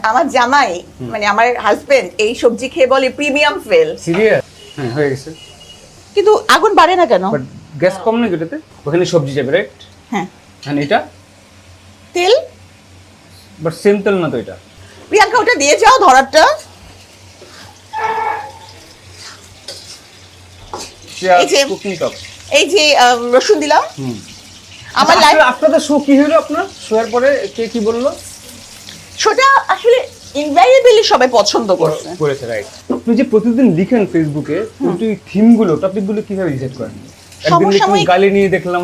আমার জামাই মানে আমার হাজবেন্ড এই সবজি খেয়ে বলে প্রিমিয়াম ফেল। সিরিয়াস? হ্যাঁ হয়ে গেছে। কিন্তু আগুন বাড়ে না কেন? বাট গ্যাস কম নাকি এটাতে? ওখানে সবজি যাবে রাইট? হ্যাঁ। আর এটা তেল? বাট সেম তেল না তো এটা। প্রিয়াঙ্কা ওটা দিয়ে যাও ধরারটা। এই যে কুকিং টপ, এই যে রসুন দিলাম। আমার লাইফ আপনাদের শো কি হলো? আপনার শোয়ার পরে কে কি বললো? শোটা আসলে ইনভ্যারিয়েবলি সবাই পছন্দ করেছে রাইট। আপনি যে প্রতিদিন লিখেন ফেসবুকে, কিন্তু এই থিমগুলো টপিকগুলো কিভাবে ডিসাইড করেন? একদিন লিখলাম গালি নিয়ে দেখলাম।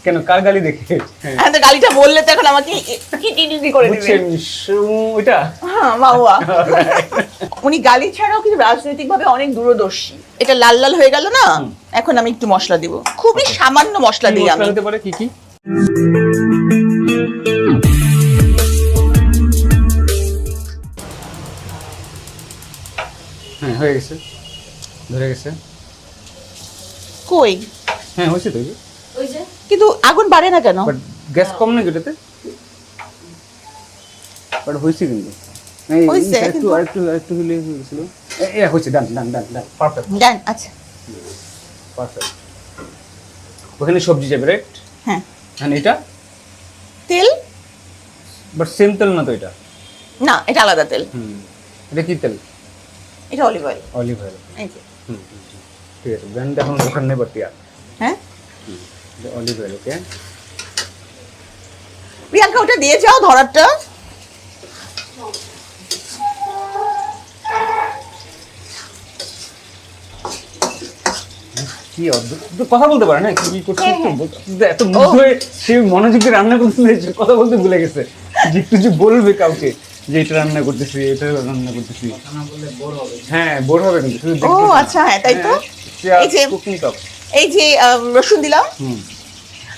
কেন, কার গালি দেখে? হ্যাঁ তো গালিটা বললে তো এখন আমাকে কি করে দিবে ওইটা। হ্যাঁ মাওয়া। উনি গালি ছাড়াও কিন্তু রাজনৈতিকভাবে অনেক দূরদর্শী। এটা লাল লাল হয়ে গেল না, এখন আমি একটু মশলা দিব, খুবই সামান্য মশলা দিই আমি। হতে পারে কি কি? হ্যাঁ হয়ে গেছে, ধরে গেছে। কই? হ্যাঁ হয়েছে তো। ওই যে কিন্তু আগুন বাড়ে না কেন? বাট গ্যাস কম নাকি এটাতে? বাট হয়েছে কিন্তু একটু আরেকটু হলে হয়েছিল। হয়েছে, ডান ডান ডান ডান, পারফেক্ট ডান। আচ্ছা পারফেক্ট। ওখানে সবজি যাবে রাইট? হ্যাঁ। আর এটা তেল? বাট সেম তেল না তো এটা। না, এটা আলাদা তেল। এটা কি তেল? এটা অলিভ অয়েল। Olive oil. এই যে ঠিক আছে, ব্র্যান্ড এখন দোকান নেই বাট ইয়া। হ্যাঁ অলিভ অয়েল। ওকে প্রিয়াঙ্কা ওটা দিয়ে যাও ধরারটা। কি অদ্ভুত কথা বলতে পারে না, কি কি করছে এত মুগ্ধ হয়ে সে মনোযোগ দিয়ে রান্না করতে কথা বলতে ভুলে গেছে। যে একটু যে বলবে কাউকে যে এটা রান্না করতেছি, এটা রান্না করতেছি, হ্যাঁ বোর হবে কিন্তু শুধু ও আচ্ছা, হ্যাঁ তাই তো। এই যে কুকিং টপ, এই যে রসুন দিলাম।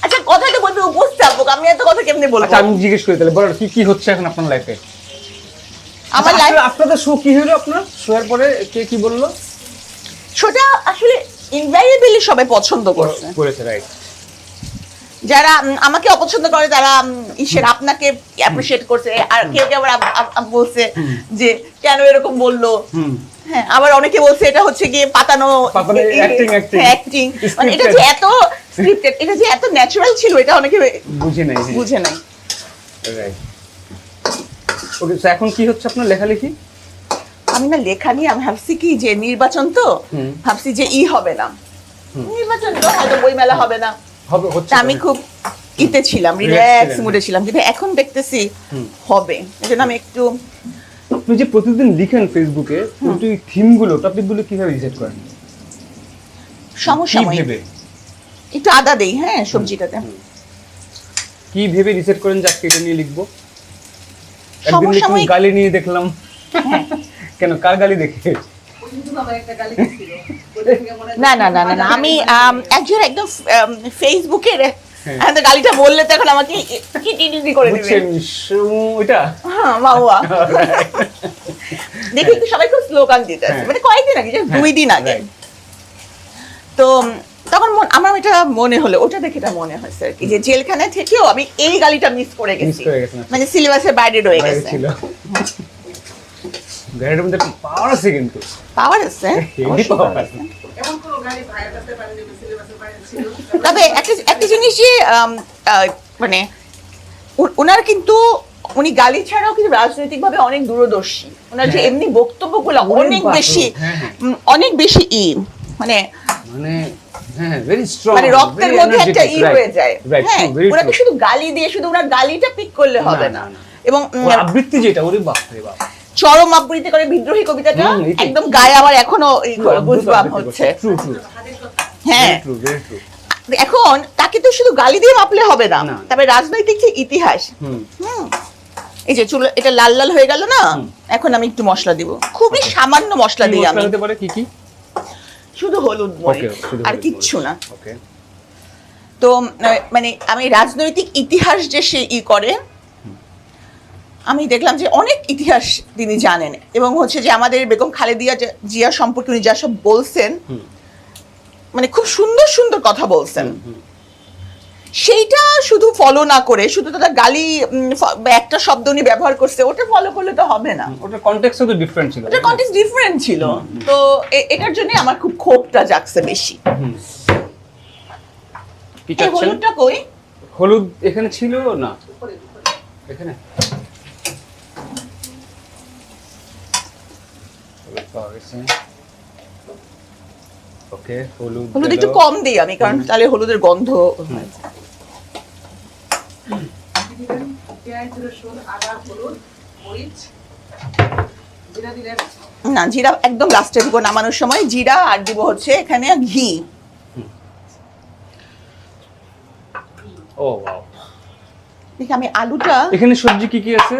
আচ্ছা কথাটা বলতে উপস্থাপক, আমি এত কথা কেমনে বলবো? আচ্ছা আমি জিজ্ঞেস করি তাহলে, বলো কি কি হচ্ছে এখন আপনার লাইফে? আমার লাইফ আপনাদের শো কি হলো? আপনার শোয়ার পরে কে কি বললো? শোটা আসলে ইনভ্যারিয়েবলি সবাই পছন্দ করেছে রাইট। যারা আমাকে অপছন্দ করে তারা ঈশ্বর আপনাকে অ্যাপ্রিশিয়েট করছে, আর কেউ কেউ আবার বলছে যে কেন এরকম বললো। হ্যাঁ, আবার অনেকে বলছে এটা হচ্ছে গিয়ে পাতানো অ্যাক্টিং, মানে এটা যে এত স্ক্রিপ্টেড, এটা যে এত ন্যাচারাল ছিল এটা অনেকে বুঝে নাই। রাইট। ওকে, সো এখন কি হচ্ছে আপনার লেখালেখি? আমি না লেখা নিয়ে আমি ভাবছি কি যে নির্বাচন তো, ভাবছি যে হবে না, নির্বাচন তো হয়তো বই মেলা হবে না, আমি খুব ইতে ছিলাম, রিল্যাক্স মুডে ছিলাম, কিন্তু এখন দেখতেছি হবে। এজন্য আমি একটু। আপনি যে প্রতিদিন লিখেন ফেসবুকে, কিন্তু এই থিমগুলো টপিকগুলো কিভাবে ডিসাইড করেন? সমসাময়িক একটু আদা দেই, হ্যাঁ সবজিটাতে। কি ভেবে ডিসাইড করেন যে আজকে এটা নিয়ে লিখবো? একদিন লিখলাম গালি নিয়ে দেখলাম। কেন, কার গালি দেখে? না না না না, আমি একজন একদম ফেসবুকের গালিটা বললে তো এখন আমাকে কি করে দিবে ওইটা। হ্যাঁ মাওয়া। দেখি তো সবাই খুব স্লোগান দিতে আছে, মানে কয়েকদিন আগে, 2 দিন আগে। তো তখন আমার এটা মনে হলো, ওটা দেখে এটা মনে হয়েছে আর কি, যে জেলখানা থেকেও আমি এই গালিটা মিস করে গেছি, মানে সিলেবাসের বাইরে রয়ে গেছে। গাড়ির মধ্যে পাওয়ার আছে, কিন্তু পাওয়ার আছে। তবে একটা জিনিস যে মানে ওনার কিন্তু উনি গালি ছাড়াও কিন্তু রাজনৈতিকভাবে অনেক দূরদর্শী। ওনার যে এমনি বক্তব্যগুলো অনেক বেশি মানে মানে রক্তের মধ্যে একটা হয়ে যায়। হ্যাঁ, ওনাকে শুধু গালি দিয়ে শুধু ওনার গালিটা পিক করলে হবে না, এবং আবৃত্তি যেটা, ওরে বাপ রে বাপ, চরম আবৃত্তি করে বিদ্রোহী কবিতাটা একদম গায়ে আমার এখনো গুজবাম হচ্ছে। হ্যাঁ, এখন তাকে তো শুধু গালি দিয়ে মাপলে হবে না, তবে রাজনৈতিক যে ইতিহাস। এই যে চুল এটা লাল লাল হয়ে গেল না, এখন আমি একটু মশলা দিব, খুবই সামান্য মশলা দিই আমি। হতে পারে কি কি? শুধু হলুদ, আর কিচ্ছু না। তো মানে আমি রাজনৈতিক ইতিহাস যে সে করে, আমি দেখলাম যে অনেক ইতিহাস তিনি জানেন, এবং হচ্ছে যে আমাদের বেগম খালেদা জিয়া সম্পর্কে উনি যা সব বলছেন, মানে খুব সুন্দর সুন্দর কথা বলছেন। সেইটা শুধু ফলো না করে শুধু তারা গালি একটা শব্দ নিয়ে ব্যবহার করছে, ওটা ফলো করলে তো হবে না। ওটার কনটেক্সটও তো ডিফারেন্ট ছিল, ওটার কনটেক্সট ডিফারেন্ট ছিল। তো এটার জন্য আমার খুব ক্ষোভটা জাগছে বেশি। কি এই চাচ্ছেন? হলুদটা কই? হলুদ এখানে ছিল না, এখানে হলুদ পাওয়া গেছে। ওকে, হলুদ একটু কম দিই আমি, কারণ তাহলে হলুদের গন্ধ হয়। না, জিরা একদম লাস্টে দিব, নামানোর সময় জিরা, আর দিব হচ্ছে এখানে ঘি। ও ওয়াও। দেখি আমি আলুটা, এখানে সবজি কি কি আছে?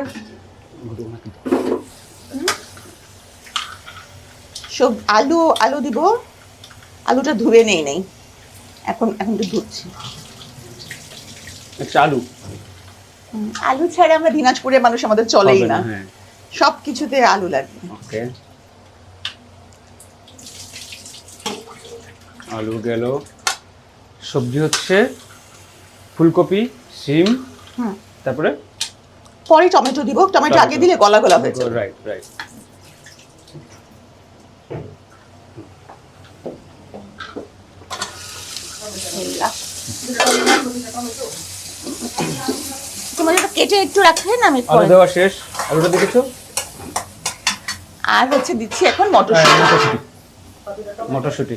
সব আলু দিব। আলুটা ধুয়ে নেই এখন তো ধুচ্ছি। আচ্ছা, আলু ছাড়া আমরা দিনাজপুরের মানুষ, আমাদের চলেই না, হ্যাঁ। সব কিছুতে আলু লাগবে। ওকে, আলু গেল। সবজি হচ্ছে ফুলকপি, শিম, তারপরে পরে টমেটো দিব। টমেটো আগে দিলে গলা গলা হয়ে যাবে। Right right. টমেটোটা কেটে একটু রাখবেন, আমি আলু দেওয়া শেষ। আলুটা দেখেছো? আর হচ্ছে দিচ্ছি এখন মটরশুঁটি। মটরশুঁটি।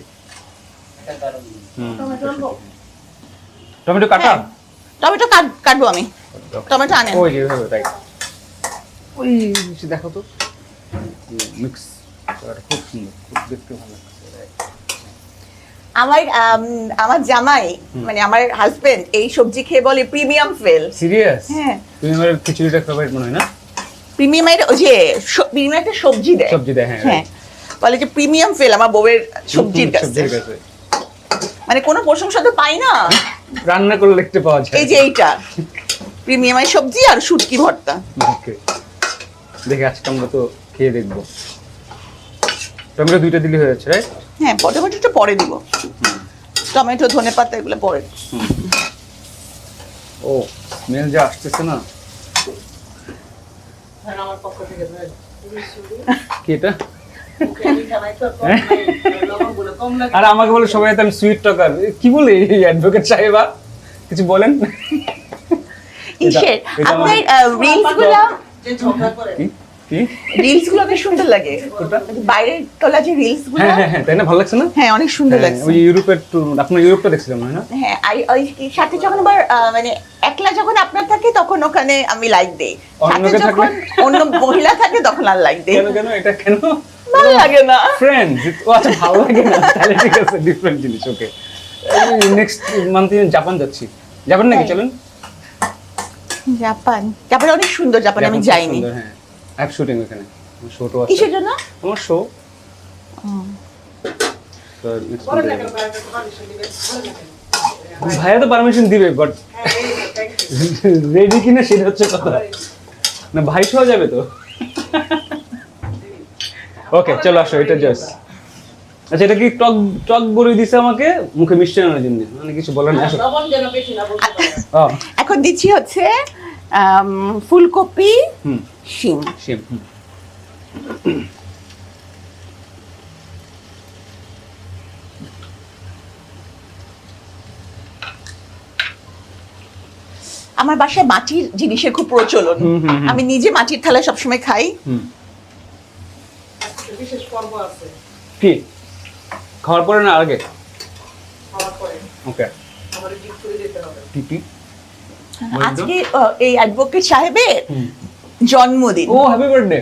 টমেটো কাটা? টমেটো কাটবো আমি। টমেটো আনেন। ওই যেভাবে, রাইট। ওই দেখো তো, মিক্স খুব সুন্দর, খুব দেখতে ভালো লাগছে। আমার জামাই, মানে আমার হাজবেন্ড, এই সবজি খেয়ে বলে প্রিমিয়াম ফেল। সিরিয়াস? হ্যাঁ। তুমি আমার খিচুড়িটা ফেভারিট মনে হয় না? প্রিমিয়ামের ওই যে প্রিমিয়াম একটা সবজি দেয়, হ্যাঁ, বলে যে প্রিমিয়াম ফেল আমার বউয়ের সবজির কাছে। মানে কোনো প্রশংসা তো পাই না, রান্না করলে দেখতে পাওয়া যায়। এই যে এইটা প্রিমিয়ামের সবজি আর শুটকি ভর্তা। ওকে, দেখে আজকে আমরা তো খেয়ে দেখবো। টমেটো দুইটা দিলে হয়ে যাচ্ছে, রাইট? হ্যাঁ, টমেটোটা পরে দিব। টমেটো, ধনেপাতা এগুলো পরে। ও, স্মেল যা আসতেছে না। কি এটা? আর আমাকে বলে সবাই তো আমি সুইট টকার। কি বলে এই অ্যাডভোকেট সাহেবা? কিছু বলেন? ইসের আপনার রিলসগুলো, রিলসগুলো বেশ সুন্দর লাগে। বাইরের তোলা যে রিলসগুলো, হ্যাঁ, তাই না? ভালো লাগছে না? হ্যাঁ, অনেক সুন্দর লাগছে। ওই ইউরোপের ট্যুর, আপনার ইউরোপটা দেখছিলাম না? হ্যাঁ, ওই সাথে যখন আবার মানে একলা যখন আপনার থাকে তখন ওখানে আমি লাইক দেই, সাথে যখন অন্য মহিলা থাকে তখন আর লাইক দেই। কেন এটা কেন ভালো লাগে না? ফ্রেন্ডস, ও আচ্ছা, ভালো লাগে না তাহলে ঠিক আছে, ডিফারেন্ট জিনিস। ওকে, নেক্সট মান্থে জাপান যাচ্ছি। যাবেন নাকি? চলেন। জাপান অনেক সুন্দর। জাপানে আমি যাইনি। হ্যাঁ, অ্যাপ শুটিং ওখানে, শোটো আছে। কিসের জন্য? আমার শো। ভাইয়া তো পারমিশন দিবে, বাট রেডি কিনা সেটা হচ্ছে কথা। না, ভাই সহ যাবে তো। ওকে, চলো আসো, এটা জাস্ট। আচ্ছা, এটা কি টক বলে দিছে আমাকে, মুখে মিষ্টি আনার জন্য, মানে কিছু বলার না। এখন দিচ্ছি হচ্ছে ফুলকপি, শিম। আমার বাসায় মাটির জিনিসের খুব প্রচলন। আমি নিজে মাটির থালায় সবসময় খাই। কি খাওয়ার পরে না আগে? ওকে, আজকে এই অ্যাডভোকেট সাহেবের জন্মদিন। ও, হ্যাপি বার্থডে।